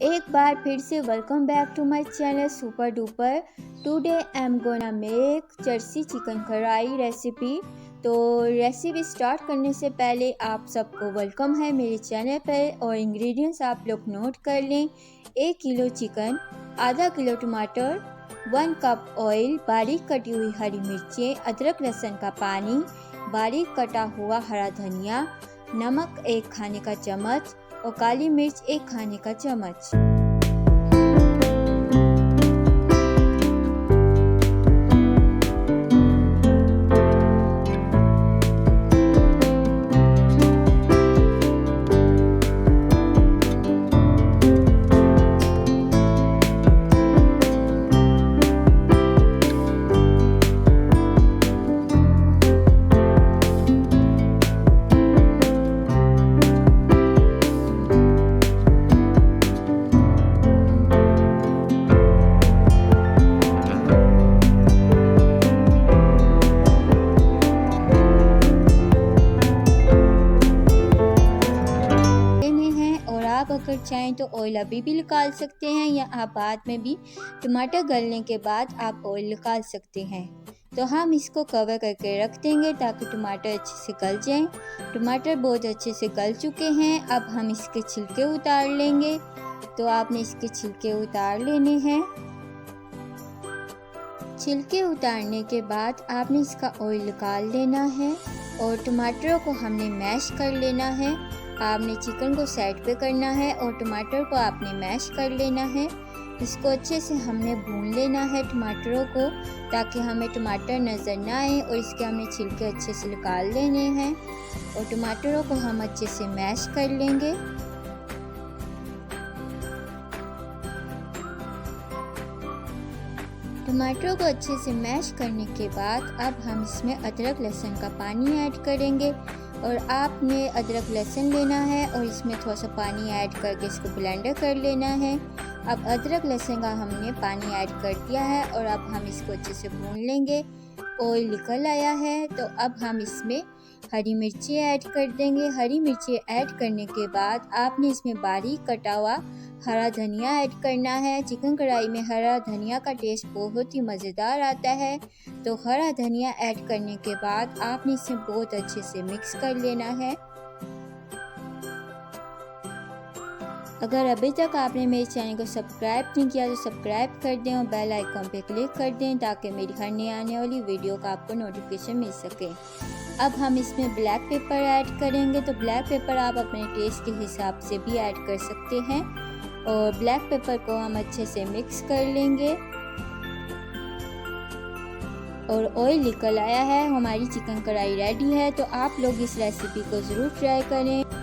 एक बार फिर से welcome back to my channel super duper. Today I am gonna make jersey chicken kadhai recipe. तो रेसिपी स्टार्ट करने से पहले आप सबको वेलकम है मेरे चैनल पर। और इंग्रेडिएंट्स आप लोग नोट कर लें। 1 किलो चिकन, आधा किलो टमाटर, 1 कप ऑयल, बारीक कटी हुई हरी मिर्चें, अदरक लहसुन का पानी, बारीक कटा हुआ हरा धनिया, नमक 1 खाने का चम्मच और काली मिर्च 1 खाने का चम्मच। आप अगर चाहें तो ऑयल अभी भी निकाल सकते हैं या आप बाद में भी टमाटर गलने के बाद आप ऑयल निकाल सकते हैं। तो हम इसको कवर करके रख देंगे ताकि टमाटर अच्छे से गल जाएं। टमाटर बहुत अच्छे से गल चुके हैं। अब हम इसके छिलके उतार लेंगे। तो आपने इसके छिलके उतार लेने हैं। छिलके उतारने के बाद आपने इसका ऑयल निकाल लेना है और टमाटरों को हमने मैश कर लेना है। आपने चिकन को साइड पे करना है और टमाटर को आपने मैश कर लेना है। इसको अच्छे से हमने भून लेना है टमाटरों को, ताकि हमें टमाटर नज़र ना आए। और इसके हमने छिलके अच्छे से निकाल लेने हैं और टमाटरों को हम अच्छे से मैश कर लेंगे। टमाटरों को अच्छे से मैश करने के बाद अब हम इसमें अदरक लहसुन का पानी ऐड करेंगे। और आपने अदरक लहसुन लेना है और इसमें थोड़ा सा पानी ऐड करके इसको ब्लेंडर कर लेना है। अब अदरक लहसुन का हमने पानी ऐड कर दिया है और अब हम इसको अच्छे से भून लेंगे। ऑयल निकल आया है तो अब हम इसमें हरी मिर्ची ऐड कर देंगे। हरी मिर्ची ऐड करने के बाद आपने इसमें बारीक कटा हुआ हरा धनिया ऐड करना है। चिकन कढ़ाई में हरा धनिया का टेस्ट बहुत ही मज़ेदार आता है। तो हरा धनिया ऐड करने के बाद आपने इसे बहुत अच्छे से मिक्स कर लेना है। अगर अभी तक आपने मेरे चैनल को सब्सक्राइब नहीं किया तो सब्सक्राइब कर दें और बेल आइकॉन पे क्लिक कर दें ताकि मेरी हर नई आने वाली वीडियो का आपको नोटिफिकेशन मिल सके। अब हम इसमें ब्लैक पेपर ऐड करेंगे। तो ब्लैक पेपर आप अपने टेस्ट के हिसाब से भी ऐड कर सकते हैं। और ब्लैक पेपर को हम अच्छे से मिक्स कर लेंगे। और ऑयल निकल आया है, हमारी चिकन कढ़ाई रेडी है। तो आप लोग इस रेसिपी को ज़रूर ट्राई करें।